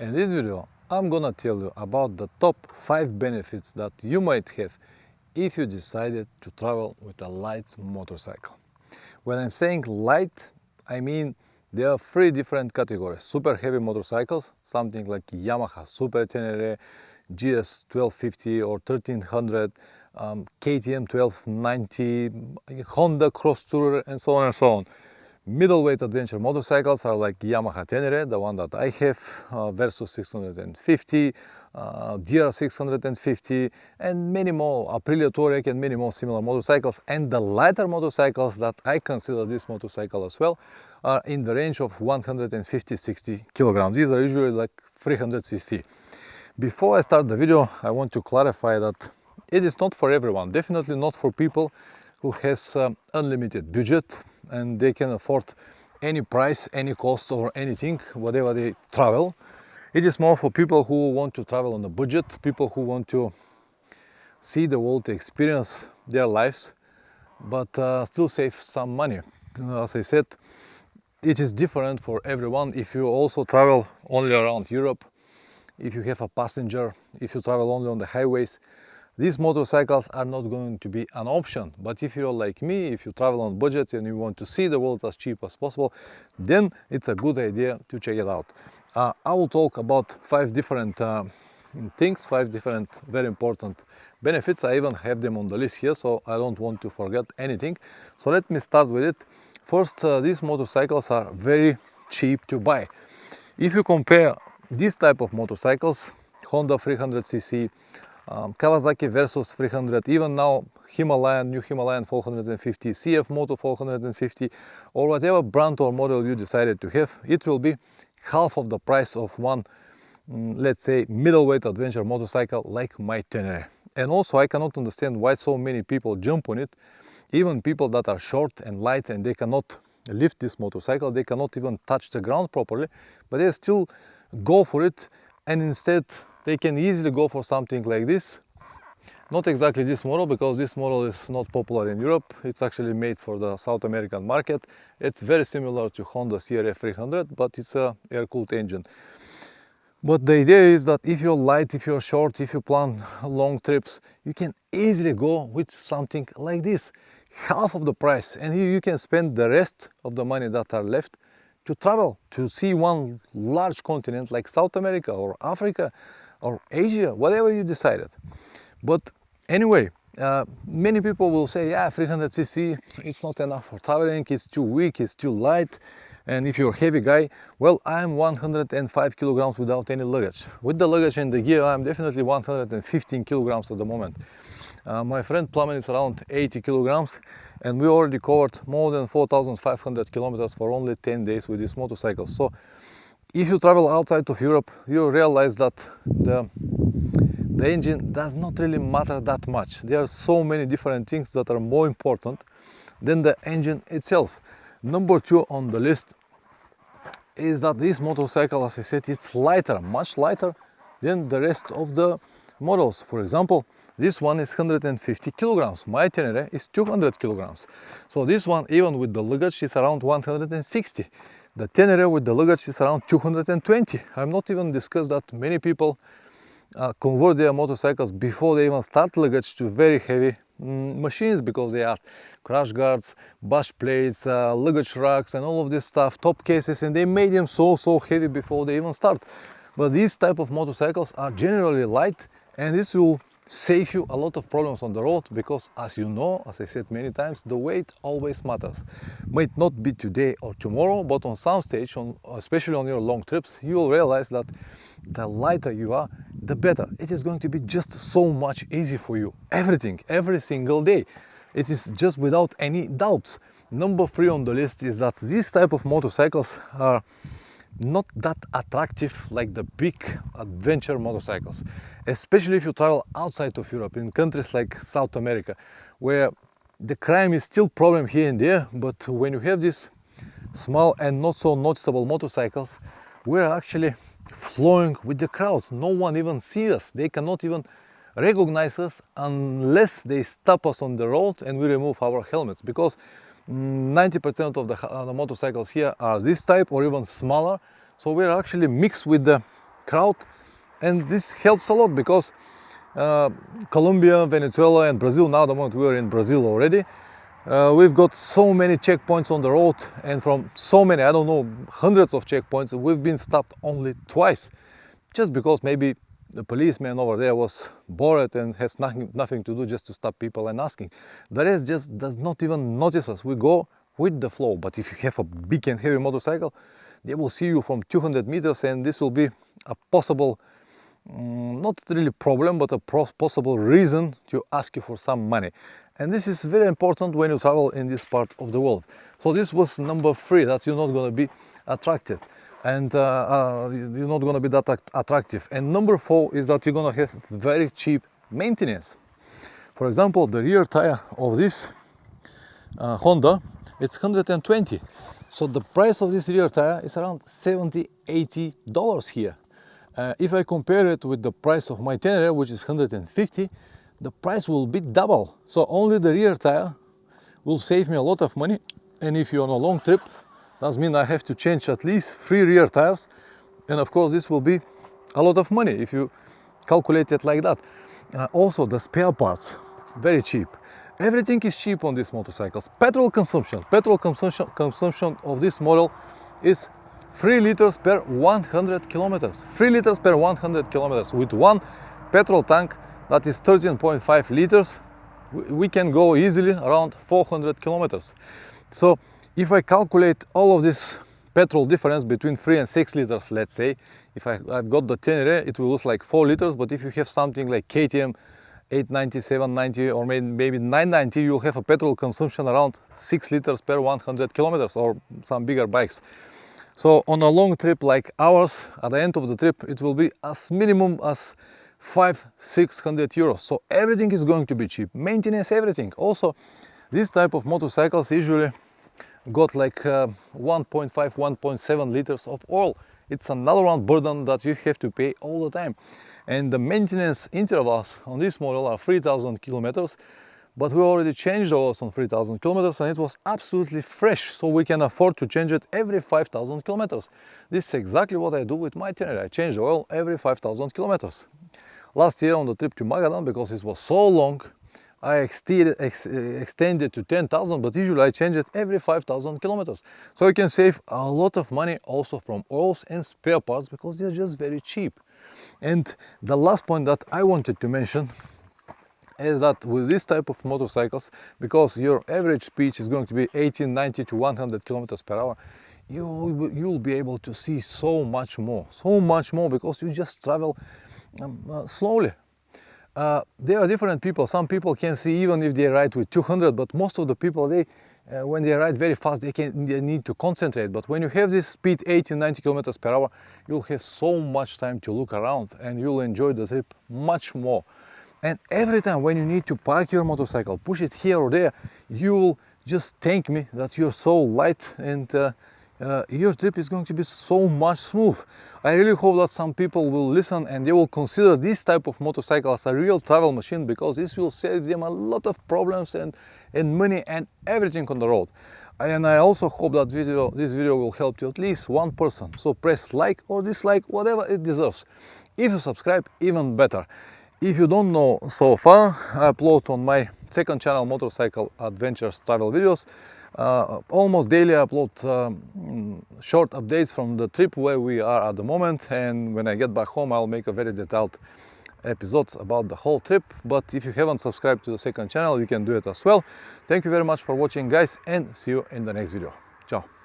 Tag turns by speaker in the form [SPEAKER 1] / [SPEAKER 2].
[SPEAKER 1] In this video, I'm gonna tell you about the top 5 benefits that you might have if you decided to travel with a light motorcycle. When I'm saying light, I mean there are 3 different categories. Super heavy motorcycles, something like Yamaha Super Tenere, GS 1250 or 1300, KTM 1290, Honda Cross Tourer, and so on and so on. Middleweight adventure motorcycles are like Yamaha Tenere, the one that I have, Versus 650, DR 650, and many more, Aprilia Touareg, and many more similar motorcycles. And the lighter motorcycles that I consider this motorcycle as well are in the range of 150-60 kilograms. These are usually like 300 cc. Before I start the video, I want to clarify that it is not for everyone, definitely not for people who has unlimited budget and they can afford any price, any cost or anything, whatever they travel. It is more for people who want to travel on a budget, people who want to see the world, experience their lives, but still save some money. As I said, it is different for everyone. If you also travel only around Europe, if you have a passenger, if you travel only on the highways, these motorcycles are not going to be an option. But if you're like me, if you travel on budget and you want to see the world as cheap as possible, then it's a good idea to check it out. I will talk about 5 different things, 5 different very important benefits. I even have them on the list here, so I don't want to forget anything. So let me start with it. First, these motorcycles are very cheap to buy. If you compare this type of motorcycles, Honda 300cc, Kawasaki Versus 300, even now Himalayan, new Himalayan 450, CF Moto 450, or whatever brand or model you decided to have, it will be half of the price of one, let's say, middleweight adventure motorcycle like my Tenere. And also I cannot understand why so many people jump on it, even people that are short and light and they cannot lift this motorcycle, they cannot even touch the ground properly, but they still go for it, and instead they can easily go for something like this. Not exactly this model, because this model is not popular in Europe. It's actually made for the South American market. It's very similar to Honda CRF 300, but it's a air-cooled engine. But the idea is that if you're light, if you're short, if you plan long trips, you can easily go with something like this, half of the price, and you can spend the rest of the money that are left to travel, to see one large continent like South America or Africa or Asia, whatever you decided. But anyway, many people will say, yeah, 300cc, it's not enough for traveling, it's too weak, it's too light. And if you're a heavy guy, well, I'm 105 kilograms without any luggage. With the luggage and the gear, I'm definitely 115 kilograms at the moment. My friend Plamen is around 80 kilograms, and we already covered more than 4,500 kilometers for only 10 days with this motorcycle. So if you travel outside of Europe, you realize that the engine does not really matter that much. There are so many different things that are more important than the engine itself. Number 2 on the list is that this motorcycle, as I said, it's lighter, much lighter than the rest of the models. For example, this one is 150 kilograms. My Tenere is 200 kilograms. So this one, even with the luggage, is around 160. The Tenere with the luggage is around 220. I'm not even discussed that many people convert their motorcycles before they even start luggage to very heavy machines, because they are crash guards, bush plates, luggage racks and all of this stuff, top cases, and they made them so heavy before they even start. But these type of motorcycles are generally light, and this will save you a lot of problems on the road, because as you know, as I said many times, the weight always matters. Might not be today or tomorrow, but on some stage, especially on your long trips, you will realize that the lighter you are, the better. It is going to be just so much easier for you. Everything, every single day. It is just without any doubts. Number 3 on the list is that these type of motorcycles are not that attractive like the big adventure motorcycles, especially if you travel outside of Europe, in countries like South America, where the crime is still a problem here and there. But when you have these small and not so noticeable motorcycles, we're actually flowing with the crowd. No one even sees us. They cannot even recognize us unless they stop us on the road and we remove our helmets, because 90% of the motorcycles here are this type or even smaller. So we're actually mixed with the crowd, and this helps a lot because Colombia, Venezuela and Brazil, now the moment we are in Brazil already, we've got so many checkpoints on the road, and from so many, I don't know, hundreds of checkpoints, we've been stopped only twice, just because maybe the policeman over there was bored and has nothing to do just to stop people and asking. The rest just does not even notice us. We go with the flow. But if you have a big and heavy motorcycle, they will see you from 200 meters, and this will be a possible, not really problem, but a possible reason to ask you for some money. And this is very important when you travel in this part of the world. So this was number 3, that you're not going to be attracted, and you're not going to be that attractive. And number 4 is that you're going to have very cheap maintenance. For example, the rear tire of this Honda, it's 120. So the price of this rear tire is around $70–80 here. If I compare it with the price of my Tenere, which is 150, the price will be double. So only the rear tire will save me a lot of money. And if you're on a long trip, that means I have to change at least 3 rear tires. And of course, this will be a lot of money if you calculate it like that. Also, the spare parts, very cheap. Everything is cheap on these motorcycles. Petrol consumption of this model is 3 liters per 100 kilometers. 3 liters per 100 kilometers. With one petrol tank that is 13.5 liters, we can go easily around 400 kilometers. So if I calculate all of this petrol difference between 3 and 6 liters, let's say, if I've got the Tenere, it will look like 4 liters, but if you have something like KTM 890, 790 or maybe 990, you'll have a petrol consumption around 6 liters per 100 kilometers, or some bigger bikes. So on a long trip like ours, at the end of the trip, it will be as minimum as 500–600 euros. So everything is going to be cheap. Maintenance, everything. Also, this type of motorcycles usually got like 1.5–1.7 liters of oil. It's another one burden that you have to pay all the time. And the maintenance intervals on this model are 3,000 kilometers, but we already changed the oils on 3,000 kilometers and it was absolutely fresh, so we can afford to change it every 5,000 kilometers. This is exactly what I do with my Tenere. I change the oil every 5,000 kilometers. Last year on the trip to Magadan, because it was so long, I extended to 10,000, but usually I change it every 5,000 kilometers. So you can save a lot of money also from oils and spare parts, because they're just very cheap. And the last point that I wanted to mention is that with this type of motorcycles, because your average speed is going to be 80, 90 to 100 kilometers per hour, you'll be able to see so much more, because you just travel slowly. There are different people. Some people can see even if they ride with 200, but most of the people, when they ride very fast, they need to concentrate. But when you have this speed 80–90 kilometers per hour, you'll have so much time to look around and you'll enjoy the trip much more. And every time when you need to park your motorcycle, push it here or there, you will just thank me that you're so light, and your trip is going to be so much smooth. I really hope that some people will listen and they will consider this type of motorcycle as a real travel machine, because this will save them a lot of problems and money and everything on the road. And I also hope that this video will help to at least one person. So press like or dislike, whatever it deserves. If you subscribe, even better. If you don't know so far, I upload on my second channel motorcycle adventures travel videos. Almost daily I upload short updates from the trip where we are at the moment, and when I get back home I'll make a very detailed episodes about the whole trip. But if you haven't subscribed to the second channel, you can do it as well. Thank you very much for watching, guys, and see you in the next video. Ciao.